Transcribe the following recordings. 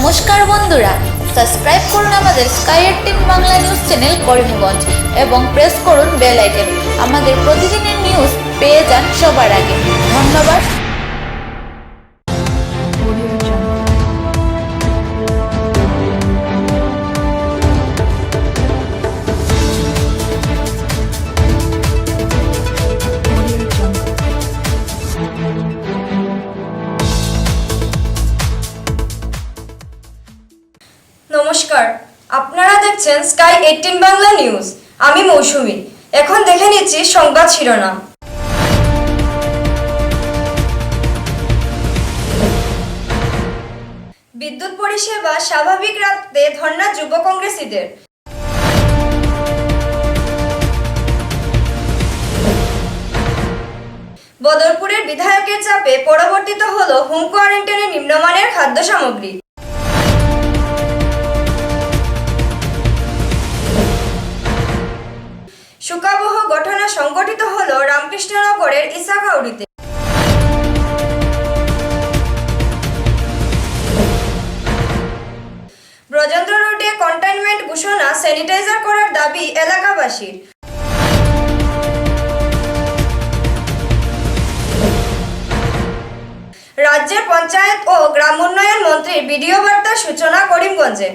নমস্কার বন্ধুরা, সাবস্ক্রাইব করুন আমাদের sky 18 Bangla news channel Karimganj এবং প্রেস করুন বেল আইকন। আমাদের প্রতিদিনের নিউজ পেয়ে যান সবার আগে। ধন্যবাদ। নমস্কার, আপনারা দেখছেন স্কাই 18 বাংলা নিউজ। আমি মৌসুমী। এখন দেখে নিচ্ছি সংবাদ শিরোনাম। বিদ্যুৎ পরিষেবা স্বাভাবিক রাখতে ধর্ণা যুব কংগ্রেসীদের। বদরপুরের বিধায়কের চাপে পরিবর্তিত হলো হোম কোয়ারেন্টাইনে নিম্নমানের খাদ্য সামগ্রী। শোকাবহ ঘটনা সংঘটিত হলো রামকৃষ্ণনগরের ইসাখাউড়িতে। ব্রজেন্দ্র রোডে কন্টেইনমেন্ট ঘোষণা, স্যানিটাইজার করার দাবি এলাকাবাসীর। রাজ্যের পঞ্চায়েত ও গ্রাম উন্নয়ন মন্ত্রী ভিডিও বার্তার সূচনা করিমগঞ্জে।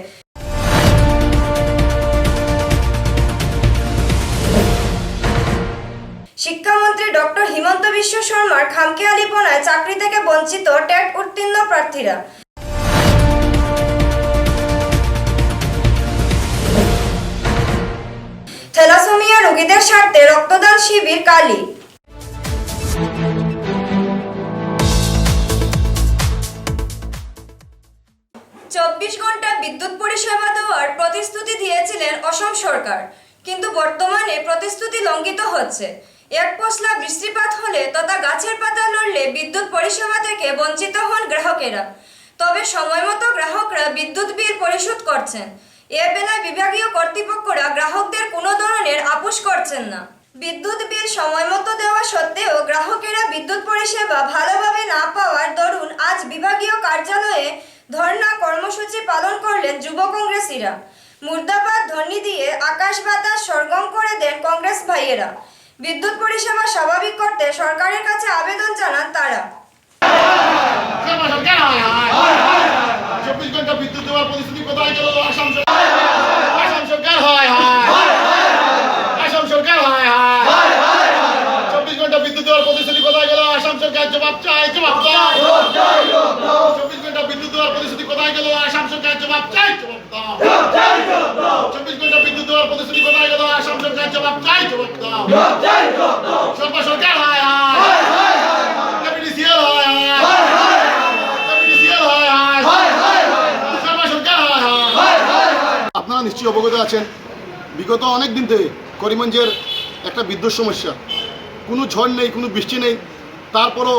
শিক্ষামন্ত্রী ডক্টর হিমন্ত বিশ্ব শর্মার খামখেয়ালিপনায় চাকরি থেকে বঞ্চিত টেট উত্তীর্ণ প্রার্থীরা। থ্যালাসেমিয়া রোগীদের স্বার্থে রক্তদান শিবির কালী। 24 ঘন্টা বিদ্যুৎ পরিষেবা দেওয়ার প্রতিশ্রুতি দিয়েছিলেন অসম সরকার, কিন্তু বর্তমানে প্রতিশ্রুতি লঙ্ঘিত হচ্ছে। এক পশলা বৃষ্টিপাত হলে তথা গাছের পাতা লড়লে বিদ্যুৎ পরিষেবা থেকে বঞ্চিত হন গ্রাহকেরা। তবে সময়মতো গ্রাহকরা বিদ্যুৎ বিল পরিশোধ করছেন। এ বেলায় বিভাগীয় কর্তৃপক্ষরা গ্রাহকদের কোনো ধরনের আপোষ করছেন না। বিদ্যুৎ বিল সময়মতো দেওয়া সত্ত্বেও গ্রাহকেরা বিদ্যুৎ পরিষেবা ভালোভাবে না পাওয়ার দরুন আজ বিভাগীয় কার্যালয়ে ধর্ণা কর্মসূচি পালন করলেন যুব কংগ্রেসীরা। মুর্দাবাদ ধ্বনি দিয়ে আকাশ বাতাস সরগম করে দেন কংগ্রেস ভাইয়েরা। বিদ্যুৎ পরিষেবা স্বাভাবিক করতে সরকারের কাছে আবেদন জানান তারা। 24 ঘন্টা বিদ্যুৎ দেওয়ার প্রতিশ্রুতি কোথায় গেল? আসাম সরকার হয় আসাম সরকার হয় 24 ঘন্টা বিদ্যুৎ দেওয়ার প্রতিশ্রুতি কোথায় গেল? আসাম সরকার জবাব চাই, জবাব দাও। 24 ঘন্টা বিদ্যুৎ দেওয়ার প্রতিশ্রুতি কোথায় গেল? আসাম সরকার জবাব চাই, জবাব দাও। 24 ঘন্টা বিদ্যুৎ দেওয়ার প্রতিশ্রুতি কোথায় গেল? আসাম সরকার জবাব চাই, জবাব দাও। সরকার সরকার হয় এপিডিসিএল হয় আপনারা নিশ্চয়ই অবগত আছেন, বিগত অনেক দিন থেকে করিমগঞ্জের একটা বিদ্যুৎ সমস্যা। কোনো ঝড় নেই, কোনো বৃষ্টি নেই, তারপরও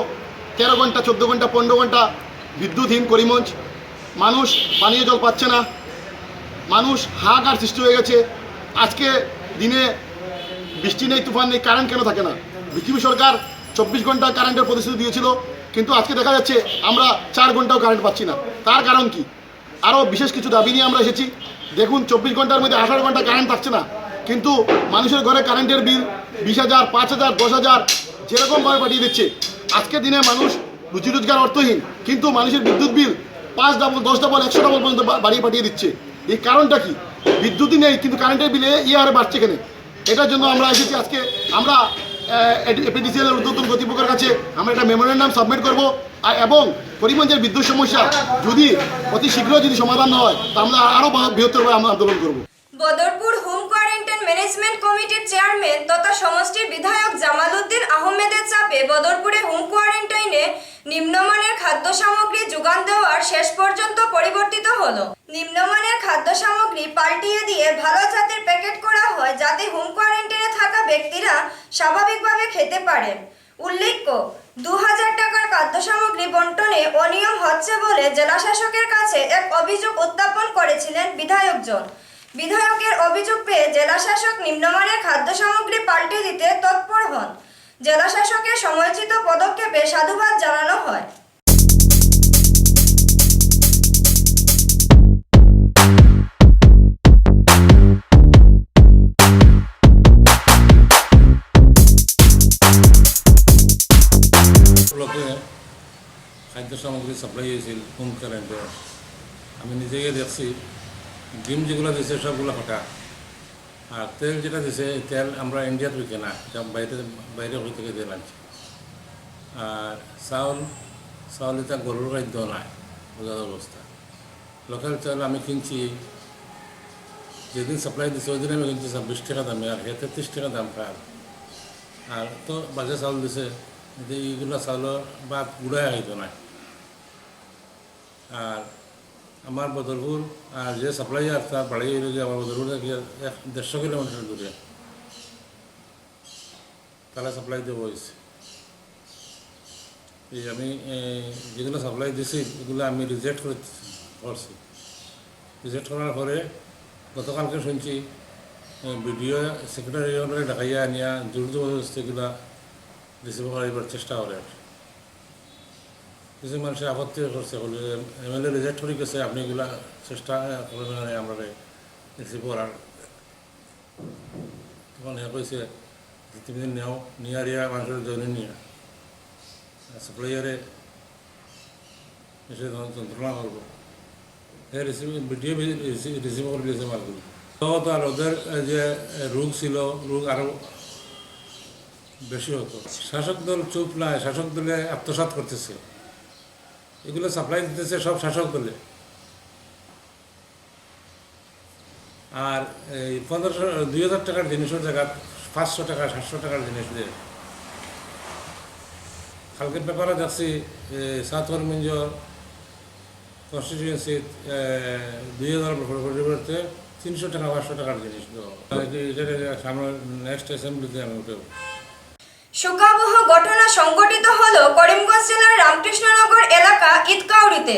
13 ঘন্টা 14 ঘন্টা 15 ঘন্টা বিদ্যুৎহীন করিমগঞ্জ। মানুষ পানীয় জল পাচ্ছে না, মানুষ হাহাকার সৃষ্টি হয়ে গেছে। আজকে দিনে বৃষ্টি নেই, তুফান নেই, কারেন্ট কেন থাকে না? বিজেপি সরকার 24 ঘন্টা কারেন্টের প্রতিশ্রুতি দিয়েছিল, কিন্তু আজকে দেখা যাচ্ছে আমরা 4 ঘন্টাও কারেন্ট পাচ্ছি না। তার কারণ কি? আরও বিশেষ কিছু দাবি নিয়ে আমরা এসেছি। দেখুন, 24 ঘন্টার মধ্যে 18 ঘন্টা কারেন্ট থাকছে না, কিন্তু মানুষের ঘরে কারেন্টের বিল 20,000, 5,000, 10,000 যেরকমভাবে পাঠিয়ে দিচ্ছে। আজকে দিনে মানুষ রুজি রোজগার অর্থহীন, কিন্তু মানুষের বিদ্যুৎ বিল 5 ডাবল, 10 ডাবল, 100 ডাবল পর্যন্ত বাড়িয়ে পাঠিয়ে দিচ্ছে। এই কারণটা কি? বিদ্যুৎই নেই, কিন্তু কারেন্টের বিলে হারে বাড়ছে কেন? এটার জন্য আমরা এসেছি। আজকে আমরা এপিডিসিএল এর ঊর্ধ্বতন কর্তৃপক্ষের কাছে আমরা একটা মেমোরেন্ডাম সাবমিট করব, এবং করিমগঞ্জের বিদ্যুৎ সমস্যা যদি অতি শীঘ্র যদি সমাধান না হয়, তা আমরা আরও বৃহত্তরভাবে আমরা আন্দোলন করব। বদরপুর হোম কোয়ারেন্টাইন ম্যানেজমেন্ট কমিটির চেয়ারম্যান তথা সমষ্টির বিধায়ক জামালউদ্দিন আহমেদের চাপে বদরপুরে হোম কোয়ারেন্টাইনে নিম্নমানের খাদ্য সামগ্রী যোগান দেওয়ার শেষ পর্যন্ত পরিবর্তিত হলো। নিম্নমানের খাদ্য সামগ্রী পাল্টিয়ে দিয়ে ভালো জাতের প্যাকেট করা হয়, যাতে হোম কোয়ারেন্টাইনে থাকা ব্যক্তিরা স্বাভাবিকভাবে খেতে পারেন। উল্লেখ্য, 2000 টাকার খাদ্য সামগ্রী বন্টনে অনিয়ম হচ্ছে বলে জেলাশাসকের কাছে এক অভিযোগ উত্থাপন করেছিলেন বিধায়কজন। বিধায়কের অভিযোগ পেয়ে জেলাশাসক নিম্নমানের খাদ্য সামগ্রী পাল্টে দিতে তৎপর হন। জেলাশাসকের সময়োচিত পদক্ষেপে সাধুবাদ জানানো হয়। সামগ্রী সাপ্লাই হয়েছিল হোম কারেন্টের, আমি নিজেকে দেখছি ডিম যেগুলো দিয়েছে সবগুলো হঠাৎ। আর তেল যেটা দিয়েছে তেল আমরা ইন্ডিয়াতে বিকে না, এটা বাইরে হয়ে থেকে দিয়ে লাগছে। আর চাউল এটা গরুর খাদ্য নাই, বোঝার অবস্থা। লোকাল চাউল আমি কিনছি, যেদিন সাপ্লাই দিচ্ছে ওই দিন আমি কিনছি 26 টাকা দামে, আর হেতে 30 টাকা দাম খায়। আর তো বাজে চাউল দিছে, যে এইগুলো চাউলের বা গুড়াই হইতো না। আর আমার বদরপুর আর যে সাপ্লাই আর তার বাড়ি হইল যে আমার বদরপুর থেকে 150 কিলোমিটার দূরে তারা সাপ্লাই দেবো হয়েছে। এই আমি যেগুলো সাপ্লাই দিছি এগুলো আমি রিজেক্ট করছি। রিজেক্ট করার পরে গতকালকে শুনছি ভিডিও সেক্রেটারি দেখাইয়া আনিয়া জোর জবরদস্তিগুলা রিসিভ করাইবার চেষ্টা করে। কিছু মানুষের আপত্তি করছে, বলে MLA রিজেক্ট করে গেছে, আপনি এগুলা চেষ্টা করেন আমরা রিসিভ করার। তখন হ্যাঁ কইছে যে তুমি নেও নিয়ে আরিয়া মানুষের জন্য নিয়ে সাপ্লাইয়ারে এসে যন্ত্রণা করবো। হ্যাঁ ভিডিও রিসিভ করে দিয়েছে মালগুলো। তো আর ওদের যে রোগ ছিল, রোগ আরও বেশি হতো। শাসক দল চুপ নাই, শাসক দলে আত্মসাৎ করতেছে, এগুলো সাপ্লাই দিতেছে সব শাসক দলে। আর এই 2000 টাকার জিনিসের জায়গা 500 টাকা 700 টাকার জিনিস দিয়ে। কালকের পেপারে দেখছি সাউথ করিমগঞ্জ কনস্টিটিউয়েন্সি 2000 পরিবর্তে 300 টাকা 500 টাকার জিনিস দেওয়া। সামনে নেক্সট অ্যাসেম্বলিতে আমি উঠেব। শোকাবহ ঘটনা সংঘটিত হলো করিমগঞ্জ জেলার রামকৃষ্ণনগর এলাকা ঈদকাউরিতে।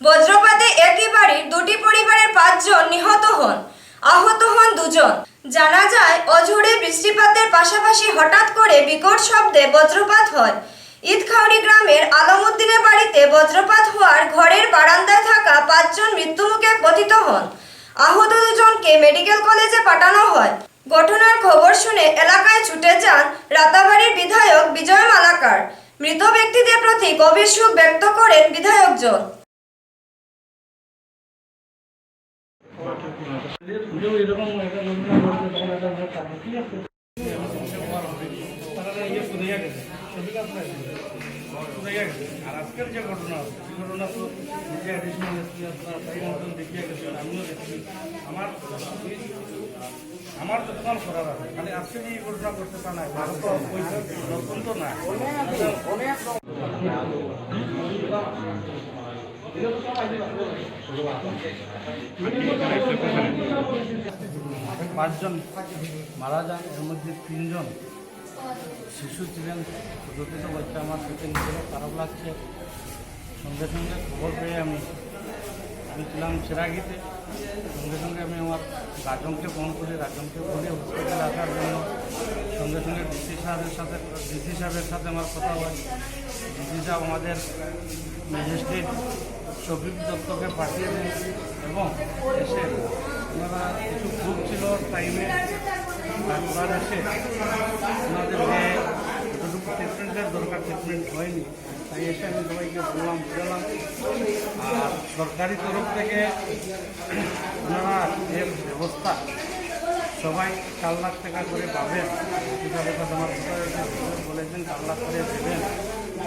বজ্রপাতে একই বাড়ির 2টি পরিবারের 5 জন নিহত হন, আহত হন 2 জন। জানা যায় অঝোরে বৃষ্টিপাতের পাশাপাশি হঠাৎ করে বিকট শব্দে বজ্রপাত হয়। ঈদখাউরি গ্রামের আলমউদ্দিনের বাড়িতে বজ্রপাত হওয়ার ঘরের বারান্দায় থাকা 5 জন মৃত্যুমুখে পতিত হন। আহত 2 জনকে মেডিকেল কলেজে পাঠানো হয়। ঘটনার খবর শুনে এলাকায় ছুটে যান রাতাবাড়ির বিধায়ক বিজয় মালাকার। মৃত ব্যক্তিদের প্রতি গভীর শোক ব্যক্ত করেন বিধায়কজন। আর আজকের যে ঘটনা তো নিজে অ্যাডিশনাল এসপি আপনার তাই মতন দেখিয়ে গেছেন, আমিও দেখছি। আমার যতক্ষণ করার আছে, খালি আজকে এই ঘটনা করতে পারে না, অত্যন্ত না। পাঁচজন মারা যান, এর মধ্যে 3 জন শিশু ছিলেন, ছোটো বাচ্চা। আমার সেটা নিজেরও খারাপ লাগছে। সঙ্গে সঙ্গে খবর পেয়ে আমি ছিলাম সেরাগিতে। সঙ্গে সঙ্গে আমি আমার রাজনকে ফোন করি, রাজনকে বলে হসপিটালে আসার জন্য। সঙ্গে সঙ্গে ডিসি সাহেবের সাথে আমার কথা হয়। ডিসি সাহেব আমাদের ম্যাজিস্ট্রেট শফিক দত্তকে পাঠিয়ে দেন এবং এসে ওনারা কিছু গ্রুপ ছিল টাইমে, তারপর এসে ওনাদেরকে যতটুকু ট্রিটমেন্টের দরকার ট্রিটমেন্ট হয়নি, তাই এসে আমি সবাইকে বললাম, বুঝালাম। আর সরকারি তরফ থেকে ওনারা যে ব্যবস্থা সবাই 4 লাখ টাকা করে পাবেন, আমার বলেছেন 4 লাখ করে দেবেন।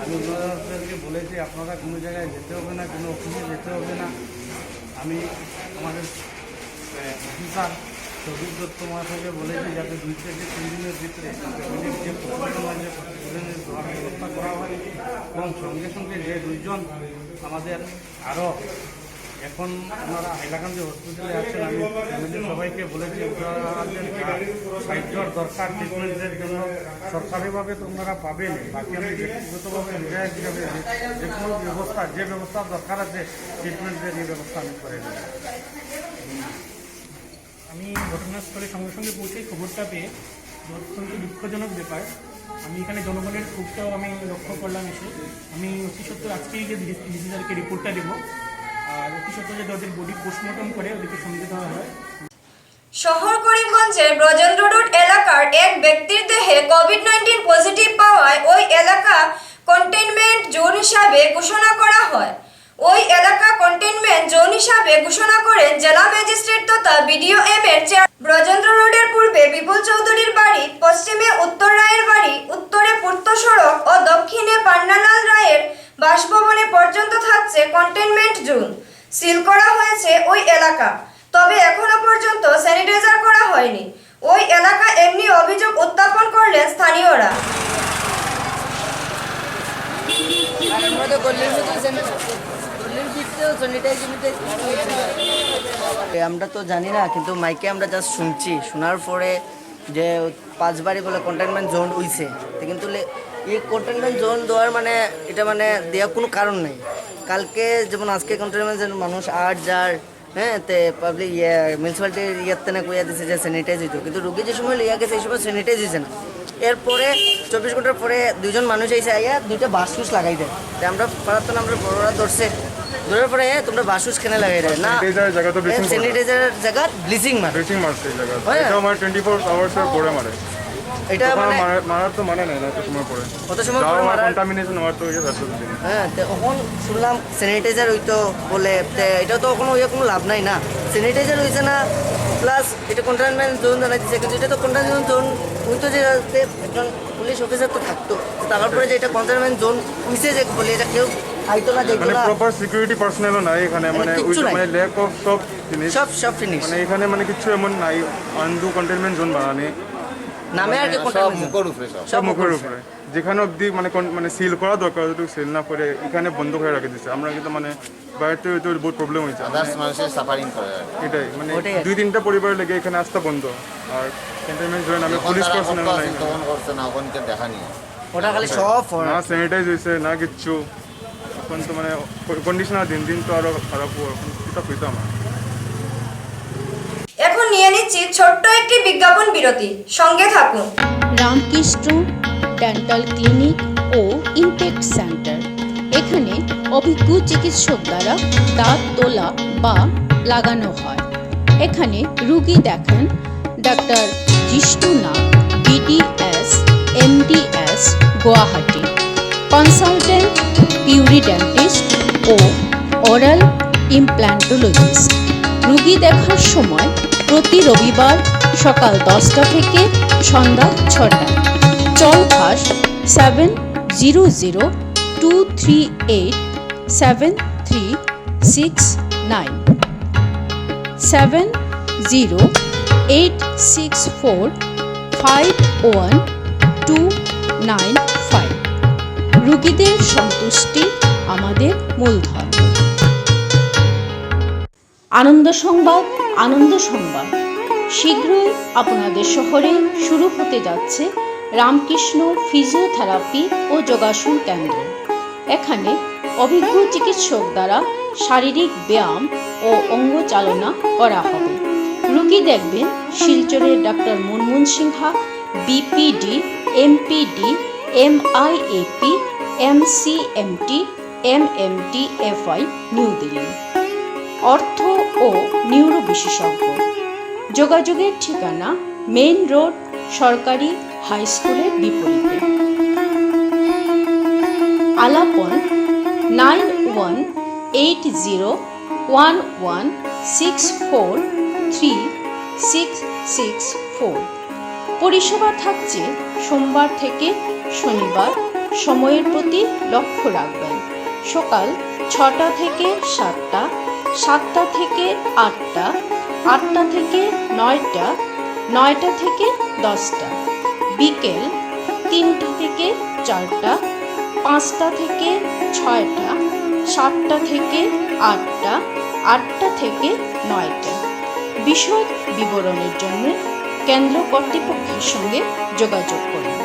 আমি ওনাদেরকে বলেছি আপনারা কোনো জায়গায় যেতে হবে না, কোনো অফিসে যেতে হবে না। আমি আমাদের অফিসার শফিক দত্ত মহাশয়কে বলেছি যাতে 2 থেকে 3 দিনের ভিতরে যে প্রতিবেদন আছে প্রতিবেদনের দেওয়ার ব্যবস্থা করা হয় এবং সঙ্গে সঙ্গে যে 2 জন আমাদের আরও এখন ওনারা হাইলাকান্দি হসপিটালে আছেন, আমি ফ্যামিলির সবাইকে বলেছি ওনাদেরকে সাহায্যর দরকার ট্রিটমেন্টের জন্য। সরকারিভাবে তো ওনারা পাবেন, বাকি আমি ব্যক্তিগতভাবে বিধায়ক হিসাবে যে কোনো যে ব্যবস্থা দরকার আছে ট্রিটমেন্টের এই ব্যবস্থা আমি করে দেব। আমি ঘটনাস্থলে সঙ্গে সঙ্গে পৌঁছে খবরটা পেয়ে অত্যন্ত দুঃখজনক ব্যাপার। আমি এখানে জনগণের ক্ষোভটাও আমি লক্ষ্য করলাম এসে। আমি অতি সত্ত্বর আজকেই যে ডিসিজারকে রিপোর্টটা দেবো, আর অতি সত্ত্বর যে ওদের বডি পোস্টমর্টম করে ওদেরকে সঙ্গে দেওয়া হয়। শহর করিমগঞ্জের ব্রজেন্দ্র রোড এলাকার এক ব্যক্তির দেহে কোভিড-19 পজিটিভ পাওয়ায় ওই এলাকা কন্টেইনমেন্ট জোন হিসাবে ঘোষণা করা হয়। ওই এলাকা কন্টেইনমেন্ট জোন হিসাবে ঘোষণা করেন জেলা ম্যাজিস্ট্রেট তথা BDOM এর চেয়ার। ব্রজেন্দ্র রোডের পূর্বে বিপুল চৌধুরীর বাড়ি, পশ্চিমে উত্তর রায়ের বাড়ি, উত্তরে পূর্ত সড়ক ও দক্ষিণে পান্নালাল রায়ের বাসভবনে পর্যন্ত থাকছে কন্টেইনমেন্ট জোন। সিল করা হয়েছে ওই এলাকা, তবে এখনো পর্যন্ত স্যানিটাইজার করা হয়নি। ওই এলাকা এমনি অভিযোগ উত্থাপন করলেন স্থানীয়রা। আমরা তো জানি না, কিন্তু মাইকে আমরা জাস্ট শুনছি, শোনার পরে যে 5 বারই বলে কন্টেইনমেন্ট জোন হইছে, কিন্তু এই কন্টেইনমেন্ট জোন দেওয়ার মানে এটা মানে দেওয়ার কোনো কারণ নেই। কালকে যেমন আজকে কন্টেইনমেন্ট জোন মানুষ যার হ্যাঁ তে পাবলিক মিউনিসিপ্যালিটির তেনে কইয়া দিছে যে স্যানিটাইজ হইতো, কিন্তু রুগী যে সময় লইয়া গেছে এই সময় স্যানিটাইজ হয়েছে না। এরপরে 24 ঘন্টার পরে 2 জন মানুষ এসে আইয়া 2টা বাসুস লাগাই দেয়। আমরা পাড়াতো না, আমরা বড়রা ধরছে, ধরার পরে তোমরা বাসুস কেন লাগাই দেয় না, স্যানিটাইজারের জায়গা ব্লিচিং মারছে এটা আমার 24 আওয়ার্সের পরে মারে। এটা মানে মারার তো মানে নাই না, এত সময় পরে কত সময় পরে মারা কন্টামিনেশন হওয়ার তো ইয়ে আছে। হ্যাঁ, তো এখন শুনলাম স্যানিটাইজার হইতো বলে, এটা তো কোনো কোনো লাভ নাই না, স্যানিটাইজার হয়েছে না, প্লাস এটা কন্টেইনমেন্ট জোন জানাই দিচ্ছে, কিন্তু এটা তো কন্টেইনমেন্ট জোন হইতো যে একজন পুলিশ অফিসার তো থাকতো, তারপরে যে এটা কন্টেইনমেন্ট জোন হইছে যে বলে এটা কেউ আইতো না, দেখতো মানে না, প্রপার সিকিউরিটি পার্সোনালও নাই এখানে, মানে মানে ল্যাক অফ সব জিনিস, সব ফিনিশ, মানে এখানে মানে কিছু এমন নাই আনদু কন্টেইনমেন্ট জোন বানানি নামে আর কি সব মুখের উপরে, যেখানে অবধি মানে সিল করা দরকার যদি সিল না করে এখানে বন্ধ করে রেখে দিচ্ছে। আমরা কিন্তু মানে বাইরে তো বহুত প্রবলেম হয়েছে, এটাই মানে 2-3টা পরিবার লেগে এখানে আসতে বন্ধ। আর কন্টেইনমেন্ট জোন আমি পুলিশ পার্সোনাল নাই, ওটা খালি সব না স্যানিটাইজ হয়েছে না কিচ্ছু। এখন তো মানে কন্ডিশন দিন দিন তো আরো খারাপ হওয়ার এটা পেতাম। এখন নিয়ে নিচ্ছি ছোট্ট একটি বিজ্ঞাপন বিরতি, সঙ্গে থাকুন। রামকৃষ্ণ ডেন্টাল ক্লিনিক ও ইনটেক সেন্টার, এখানে অভিজ্ঞ চিকিৎসক দ্বারা দাঁত তোলা বা লাগানো হয়। এখানে রুগী দেখেন ডাক্তার জিষ্টু নাগ, BDS, MDS, গুয়াহাটি, কনসালটেন্ট পিউরিডেন্টিস্ট ও ওরাল ইমপ্ল্যান্টোলজিস্ট। রুগী দেখার সময় প্রতি রবিবার সকাল 10টা থেকে সন্ধ্যা 6টা। চলফাস 7002387369 7086451295। রুগীদের সন্তুষ্টি আমাদের মূলধন। আনন্দ সংবাদ, আনন্দ সংবাদ। শীঘ্রই আপনাদের শহরে শুরু হতে যাচ্ছে রামকৃষ্ণ ফিজিওথেরাপি ও যোগাসন কেন্দ্র। এখানে অভিজ্ঞ চিকিৎসক দ্বারা শারীরিক ব্যায়াম ও অঙ্গ চালনা করা হবে। রুগী দেখবেন শিলচরের doctor Munmun Sinha, BPD, MPD, MIAP, MCMT, MMT, FI, new Delhi. অর্থ ও নিউরো বিশেষজ্ঞ। যোগাযোগের ঠিকানা মেইন রোড, সরকারি হাই স্কুলের বিপরীতে। আলাপন 918011643664। পরিষেবা থাকছে সোমবার থেকে শনিবার। সময়ের প্রতি লক্ষ্য রাখবেন। সকাল 6টা থেকে 7টা, 7টা থেকে 8টা, 8টা থেকে 9টা, 9টা থেকে 10টা। বিকেল 3টা থেকে 4টা, 5টা থেকে 6টা, 7টা থেকে 8টা, 8টা থেকে 9টা। বিশদ বিবরণের জন্য কেন্দ্র কর্তৃপক্ষের সঙ্গে যোগাযোগ করুন।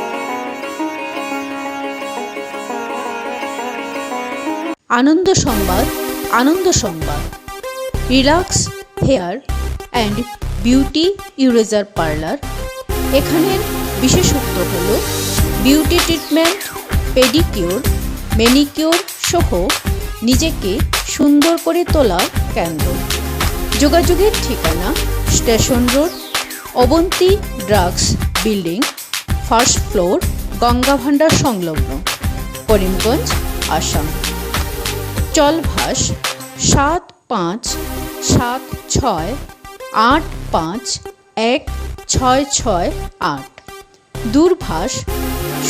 আনন্দ সংবাদ, আনন্দ সংবাদ। Relax hair and beauty eraser parlour. এখানের বিশেষত্ব হল বিউটি ট্রিটমেন্ট, পেডিকিউর, ম্যানিকিউর সহ নিজেকে সুন্দর করে তোলার কেন্দ্র। যোগাযোগের ঠিকানা station road, Avanti drugs building, first floor, Ganga Bhandar সংলগ্ন। করিমগঞ্জ, আসাম। চলভাস 7576851668। দূরভাষ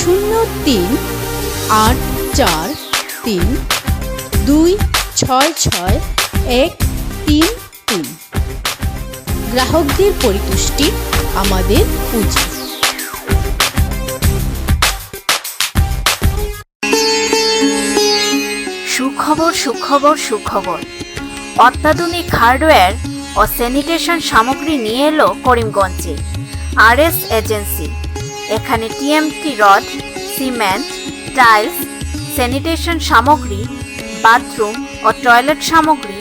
038432666133। গ্রাহকদের পরিতুষ্টি আমাদের উচিত। সুখবর সুখবর সুখবর, অত্যাধুনিক হার্ডওয়্যার ও স্যানিটেশন সামগ্রী নিয়ে এলো করিমগঞ্জে RS এজেন্সি। এখানে TMT rod, cement, tiles, sanitation সামগ্রী, বাথরুম ও টয়লেট সামগ্রী,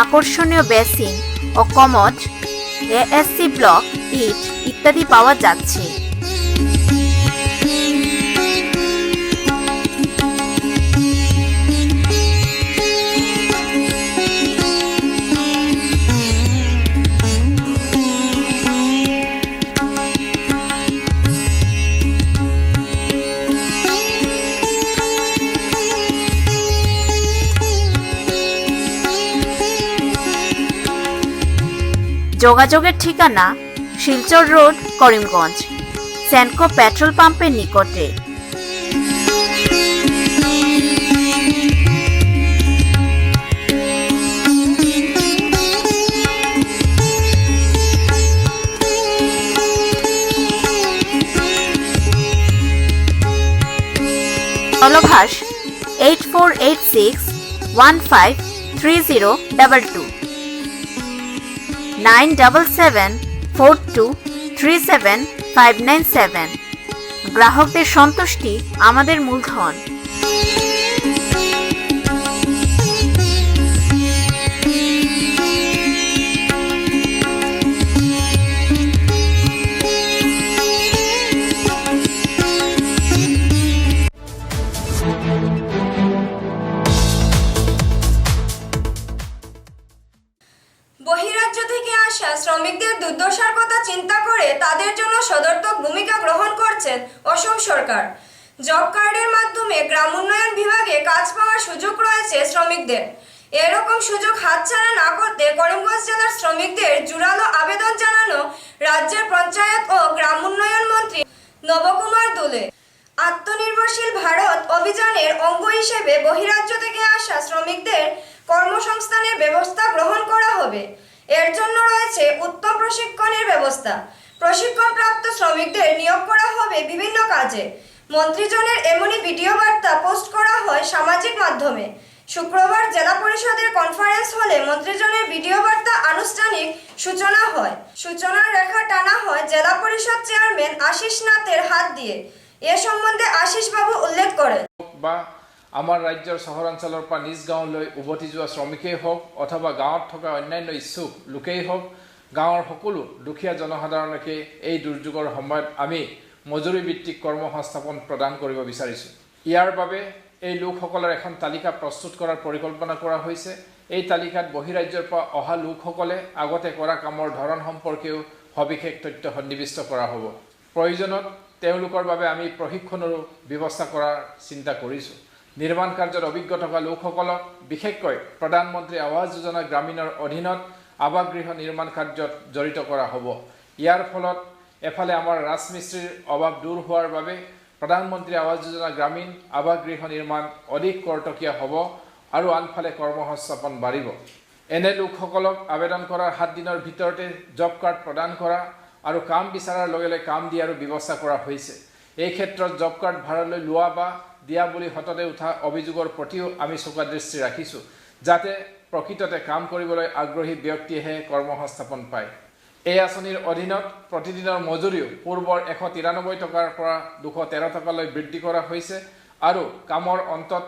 আকর্ষণীয় বেসিন ও কমোড, ASC ব্লক, ইট ইত্যাদি পাওয়া যাচ্ছে। যোগাযোগের ঠিকানা শিলচর রোড, করিমগঞ্জ, সেনকো পেট্রোল পাম্পের নিকটে। চলভাস 8486153022 9774237597। গ্রাহকদের সন্তুষ্টি আমাদের মূলধন। বহিরাজ্য থেকে আসা শ্রমিকদের দুর্দশার কথা চিন্তা করে তাদের জন্য সদর্থক ভূমিকা গ্রহণ করছেন অসম সরকার। জব কার্ডের মাধ্যমে গ্রাম উন্নয়ন বিভাগে কাজ পাওয়ার সুযোগ রয়েছে শ্রমিকদের। এরকম সুযোগ হাতছাড়া না করতে করিমগঞ্জ জেলার শ্রমিকদের জোরালো আবেদন জানানো রাজ্যের পঞ্চায়েত ও গ্রাম উন্নয়ন মন্ত্রী নবকুমার দুলে। আত্মনির্ভরশীল ভারত অভিযানের অঙ্গ হিসেবে বহিরাজ্য থেকে আসা শ্রমিকদের কর্মসংস্থানের ব্যবস্থা গ্রহণ করা হবে। এর জন্য রয়েছে উত্তম প্রশিক্ষণের ব্যবস্থা। প্রশিক্ষণপ্রাপ্ত শ্রমিকদের নিয়োগ করা হবে বিভিন্ন কাজে। মন্ত্রীজনের এমনই ভিডিও বার্তা পোস্ট করা হয় সামাজিক মাধ্যমে। শুক্রবার জেলা পরিষদের কনফারেন্স হলে মন্ত্রীজনের ভিডিও বার্তা আনুষ্ঠানিক সূচনা হয়। সূচনার রেখা টানা হয় জেলা পরিষদ চেয়ারম্যান আশিস নাথের হাত দিয়ে। এ সম্বন্ধে আশিস বাবু উল্লেখ করেন। আমাৰ ৰাজ্যৰ চহৰাঞ্চলৰ পৰা নিজ গাঁৱলৈ উভতি যোৱা শ্ৰমিকেই হওক অথবা গাঁৱত থকা অন্যান্য ইচ্ছুক লোকেই হওক, গাঁৱৰ সকলো দুখীয়া জনসাধাৰণকে এই দুৰ্যোগৰ সময়ত আমি মজুৰি ভিত্তিক কৰ্মসংস্থাপন প্ৰদান কৰিব বিচাৰিছোঁ। ইয়াৰ বাবে এই লোকসকলৰ এখন তালিকা প্ৰস্তুত কৰাৰ পৰিকল্পনা কৰা হৈছে। এই তালিকাত বহিৰাজ্যৰ পৰা অহা লোকসকলে আগতে কৰা কামৰ ধৰণ সম্পৰ্কেও সবিশেষ তথ্য সন্নিৱিষ্ট কৰা হ'ব। প্ৰয়োজনত তেওঁলোকৰ বাবে আমি প্ৰশিক্ষণৰো ব্যৱস্থা কৰাৰ চিন্তা কৰিছোঁ। নিৰ্মাণ কাৰ্যত অভিজ্ঞ থকা লোকসকলক বিশেষকৈ প্ৰধানমন্ত্ৰী আৱাস যোজনা গ্ৰামীণৰ অধীনত আৱাসগৃহ নিৰ্মাণ কাৰ্যত জড়িত কৰা হ'ব। ইয়াৰ ফলত এফালে আমাৰ ৰাজমিস্ত্ৰীৰ অভাৱ দূৰ হোৱাৰ বাবে প্ৰধানমন্ত্ৰী আৱাস যোজনা গ্ৰামীণ আৱাসগৃহ নিৰ্মাণ অধিক কৰ্তকীয়া হ'ব আৰু আনফালে কৰ্মসংস্থাপন বাঢ়িব। এনে লোকসকলক আবেদন কৰাৰ 7 দিনৰ ভিতৰতে জব কাৰ্ড প্ৰদান কৰা আৰু কাম বিচাৰাৰ লগে লগে কাম দিয়াৰো ব্যৱস্থা কৰা হৈছে। এই ক্ষেত্ৰত জব কাৰ্ড ভাড়ালৈ লোৱা বা দিয়া বুলি হঠাতে উঠা অভিযোগৰ প্ৰতিও আমি চোকা দৃষ্টি ৰাখিছোঁ, যাতে প্ৰকৃততে কাম কৰিবলৈ আগ্ৰহী ব্যক্তিয়েহে কৰ্মসংস্থাপন পায়। এই আঁচনিৰ অধীনত প্ৰতিদিনৰ মজুৰিও পূৰ্বৰ 193 টকাৰ পৰা 213 টকালৈ বৃদ্ধি কৰা হৈছে আৰু কামৰ অন্তত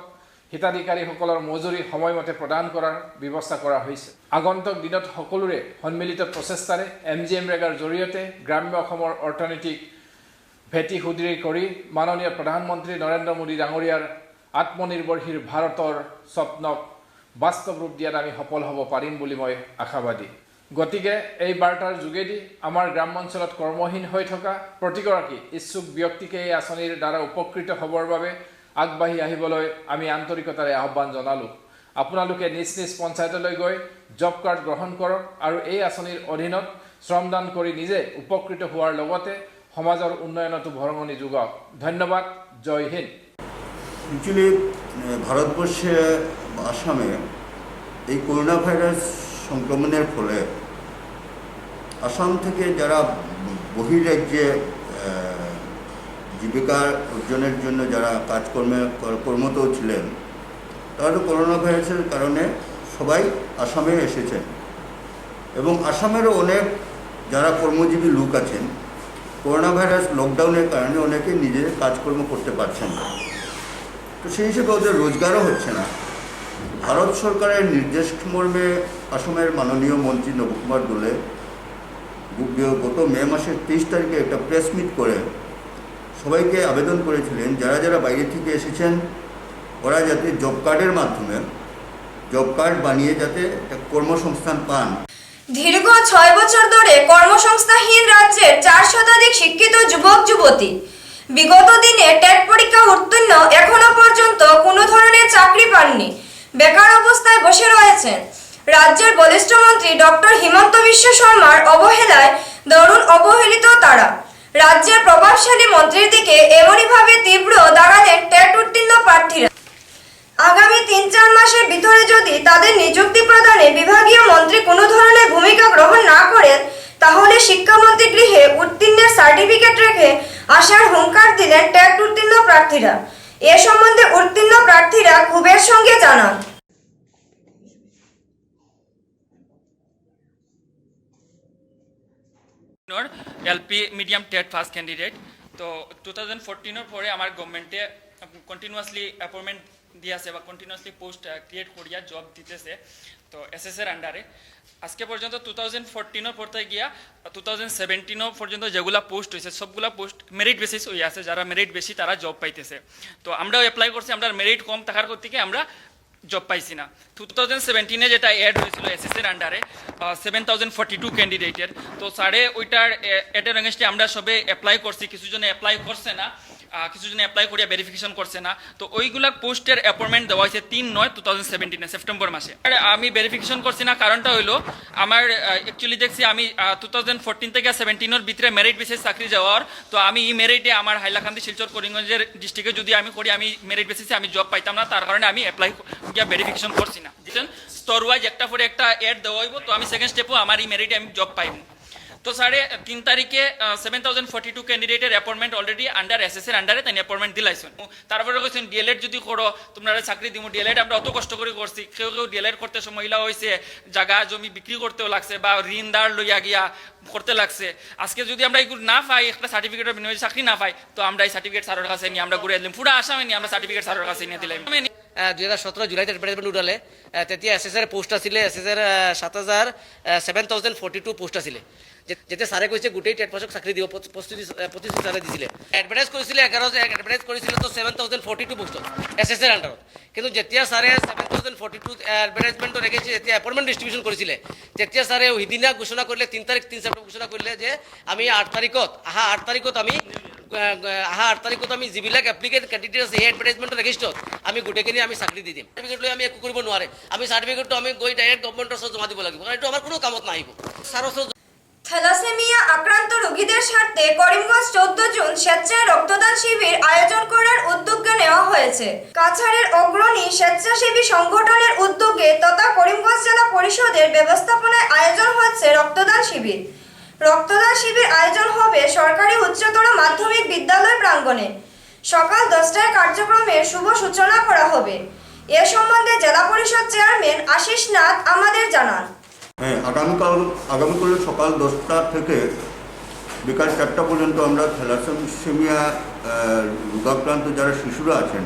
হিতাধিকাৰীসকলৰ মজুৰি সময়মতে প্ৰদান কৰাৰ ব্যৱস্থা কৰা হৈছে। আগন্তুক দিনত সকলোৰে সন্মিলিত প্ৰচেষ্টাৰে MGNREGAৰ জৰিয়তে গ্ৰাম্য অসমৰ অৰ্থনৈতিক ভেটি সুদৃঢ় কৰি মাননীয় প্ৰধানমন্ত্ৰী নৰেন্দ্ৰ মোদী ডাঙৰীয়াৰ আত্মনিৰ্ভৰশীল ভাৰতৰ স্বপ্নক বাস্তৱ ৰূপ দিয়াত আমি সফল হ'ব পাৰিম বুলি মই আশাবাদী। গতিকে এই বাৰ্তাৰ যোগেদি আমাৰ গ্ৰাম্য অঞ্চলত কৰ্মহীন হৈ থকা প্ৰতিগৰাকী ইচ্ছুক ব্যক্তিকে এই আঁচনিৰ দ্বাৰা উপকৃত হ'বৰ বাবে আগবাঢ়ি আহিবলৈ আমি আন্তৰিকতাৰে আহ্বান জনালোঁ। আপোনালোকে নিজ নিজ পঞ্চায়তলৈ গৈ জব কাৰ্ড গ্ৰহণ কৰক আৰু এই আঁচনিৰ অধীনত শ্ৰমদান কৰি নিজে উপকৃত হোৱাৰ লগতে সমাজৰ উন্নয়নতো বৰঙণি যোগাওক। ধন্যবাদ। জয় হিন্দ। অ্যাকচুয়ালি ভারতবর্ষে আসামে এই করোনা ভাইরাস সংক্রমণের ফলে আসাম থেকে যারা বহির্রাজ্যে জীবিকা অর্জনের জন্য যারা কর্মরত ছিলেন, তারা তো করোনা ভাইরাসের কারণে সবাই আসামে এসেছেন এবং আসামেরও অনেক যারা কর্মজীবী লোক আছেন করোনা ভাইরাস লকডাউনের কারণে অনেকে নিজের কাজকর্ম করতে পারছেন না, তো সেই হিসেবে ওদের রোজগারও হচ্ছে না। ভারত সরকারের নির্দেশ মর্মে আসামের মাননীয় মন্ত্রী নবকুমার দোলে গত মে মাসের 23 তারিখে একটা প্রেস মিট করে সবাইকে আবেদন করেছিলেন যারা যারা বাইরে থেকে এসেছেন ওরা যাতে জব কার্ডের মাধ্যমে জব কার্ড বানিয়ে যাতে একটা কর্মসংস্থান পান। দীর্ঘ 6 বছর ধরে কর্মসংস্থানহীন রাজ্যের 4 শতাধিক শিক্ষিত যুবক যুবতী বিগত দিনে টেট পরীক্ষা উত্তীর্ণ এখনো পর্যন্ত কোনো ধরনের চাকরি পাননি, বেকার অবস্থায় বসে রয়েছেন। রাজ্যের বলিষ্ঠ মন্ত্রী ডক্টর হিমন্ত বিশ্ব শর্মার অবহেলায় দারুণ অবহেলিত তারা। রাজ্যের প্রভাবশালী মন্ত্রীর দিকে এমনইভাবে তীব্র দাঁড়ালেন টেট উত্তীর্ণ প্রার্থীরা। আগামী 3-4 মাসের ভিতরে যদি তাদের নিযুক্তি প্রদানে বিভাগীয় মন্ত্রী কোনো ধরনের ভূমিকা গ্রহণ না করেন, তাহলে শিক্ষামন্ত্রী গৃহে উত্তীর্ণের সার্টিফিকেট রেখে আসার হুঙ্কার দিলেন টেট উত্তীর্ণ প্রার্থীরা। এ সম্বন্ধে উত্তীর্ণ প্রার্থীরা ক্ষোভের সঙ্গে জানান, LP medium TET first candidate. তো 2014 পরে আমার গভর্নমেন্টে কন্টিনিউয়াসলি অ্যাপয়েন্টমেন্ট দিয়ে আছে বা কন্টিনিউয়াসলি পোস্ট ক্রিয়েট করিয়া জব দিতেছে। তো এসএসের আন্ডারে আজকে পর্যন্ত 2014 পড়তে গিয়া 2017 পর্যন্ত যেগুলা পোস্ট হয়েছে সবগুলা পোস্ট মেরিট বেসিস হয়ে আছে, যারা মেরিট বেশি তারা জব পাইতেছে। তো আমরাও অ্যাপ্লাই করছি, আমরা মেরিট কম থাকার থেকে আমরা জব পাইছি না। 2017 যেটা অ্যাড হয়েছিল এসএসের আন্ডারে 7042 ক্যান্ডিডেটের, তো সাড়ে ওইটার অ্যাডের এগেনস্টে আমরা সবে অ্যাপ্লাই করছি, কিছু জনে অ্যাপ্লাই করছে না, কিছু জনে অ্যাপ্লাই করিয়া ভেরিফিকেশন করছে না। তো ওইগুলা পোস্টের অ্যাপয়েন্টমেন্ট দেওয়া হয়েছে 3/9/2017 সেপ্টেম্বর মাসে। আমি ভেরিফিকেশন করছি না, কারণটা হইলো আমার অ্যাকচুয়ালি দেখছি আমি 2014 থেকে 17 ভিতরে মেরিট বেসিস চাকরি যাওয়ার, তো আমি এই মেরিটে আমার হাইলাকান্দি শিলচর করিমগঞ্জের ডিস্ট্রিক্টে যদি আমি করি আমি মেরিট বেসিসে আমি জব পাইতাম না, তার কারণে আমি অ্যাপ্লাই গিয়া ভেরিফিকেশন করছি না। স্তর ওয়াইজ একটা পরে একটা অ্যাড দেওয়া হইব, তো আমি সেকেন্ড স্টেপও আমার এই মেরিটে আমি জব পাইব। তো 3 তারিখে 7042 ক্যান্ডিডেটের অ্যাপয়েন্টমেন্ট অলরেডি আন্ডার এসএসের আন্ডারে তাই অ্যাপয়েন্টমেন্ট দিলাইছেন। তারপরে কইছেন ডিএলএড যদি করো তোমরা চাকরি দিব। ডিএলএড আমরা অত কষ্ট করে করছি, কেউ ডিএলএড করতে মহিলা হয়েছে জায়গা জমি বিক্রি করতেও লাগছে বা ঋণ ধার লইয়া গিয়া করতে লাগছে। আজকে যদি আমরা এগুলো না পাই, একটা সার্টিফিকেটের বিনিময়ে চাকরি না পাই, তো আমরা এই সার্টিফিকেট স্যারের কাছে নিয়ে আমরা ঘুরে দিলাম, পুরো আসামে নিয়ে আমরা সার্টিফিকেট স্যারের কাছে নিয়ে দিলাম। 2017 জুলাইতে এডভার্টাইজমেন্ট উঠালে, তেতিয়া এসএসের পোস্ট আছিলে, এসএসের 7042 পোস্ট আছিলে, যেতে সারে কৈছে গোটেই টেট পাছক চাকরি দিব প্রতিশ্রুতি সারে দিছিলে। এডভার্টাইজ কৰিছিলে 11 এডভার্টাইজ কৰিছিলে তো 7042 পোস্ট এসএসের আন্ডাৰত, কিন্তু যেতিয়া সারে 7042 এডভার্টাইজমেন্টৰ এগেইনষ্টে যেতিয়া এপয়েন্টমেন্ট ডিস্ট্রিবিউশন কৰিছিলে, তেতিয়া সারে সিদিনা ঘোষণা কৰিলে 3 সেপ্টেম্বৰ ঘোষণা কৰিলে যে আমি 8 তাৰিখত আমি যিবিলাক এপ্লিকেণ্ট কেণ্ডিডেট আছে সেই এডভাৰ্টাইজমেণ্টৰ এগেইনষ্টত আমি গোটেইখিনি আমি চাকৰি দি দিম। সাৰ্টিফিকেট লৈ আমি একো কৰিব নোৱাৰে, আমি সাৰ্টিফিকেটটো আমি গৈ ডাইৰেক্ট গভৰ্ণমেণ্টৰ ওচৰত জমা দিব লাগিব, কাৰণ এইটো আমাৰ কোনো কামত নাহিব। ছাৰৰ ওচৰত থ্যালাসেমিয়া আক্রান্ত রোগীদের স্বার্থে করিমগঞ্জ 14 জুন স্বেচ্ছায় রক্তদান শিবির আয়োজন করার উদ্যোগ নেওয়া হয়েছে। কাছাড়ের অগ্রণী স্বেচ্ছাসেবী সংগঠনের উদ্যোগে তথা করিমগঞ্জ জেলা পরিষদের ব্যবস্থাপনায় আয়োজন হচ্ছে রক্তদান শিবির। রক্তদান শিবির আয়োজন হবে সরকারি উচ্চতর মাধ্যমিক বিদ্যালয় প্রাঙ্গণে। সকাল 10টায় কার্যক্রমের শুভ সূচনা করা হবে। এ সম্বন্ধে জেলা পরিষদ চেয়ারম্যান আশিস নাথ আমাদের জানান। হ্যাঁ, আগামীকাল সকাল 10টা থেকে বিকাল 4টা পর্যন্ত আমরা থ্যালাসেমিয়া রোগাক্রান্ত যারা শিশুরা আছেন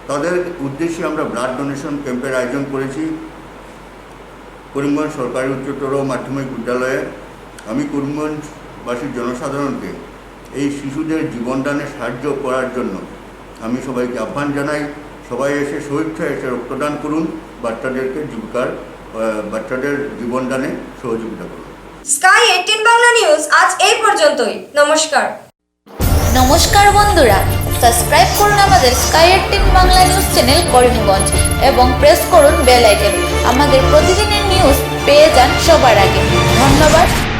তাদের উদ্দেশ্যে আমরা ব্লাড ডোনেশন ক্যাম্পের আয়োজন করেছি করিমগঞ্জ সরকারি উচ্চতর মাধ্যমিক বিদ্যালয়ে। আমি করিমগঞ্জবাসীর জনসাধারণকে এই শিশুদের জীবনদানে সাহায্য করার জন্য আমি সবাইকে আহ্বান জানাই, সবাই এসে স্বেচ্ছায় এসে রক্তদান করুন, বাচ্চাদের জীবনদানে সহযোগিতা করুন। স্কাই 18 বাংলা নিউজ আজ এই পর্যন্তই। নমস্কার নমস্কার বন্ধুরা, সাবস্ক্রাইব করুন আমাদের sky 18 Bangla news channel Karimganj এবং প্রেস করুন বেল আইকন। আমাদের প্রতিদিনের নিউজ পেয়ে যান সবার আগে। ধন্যবাদ।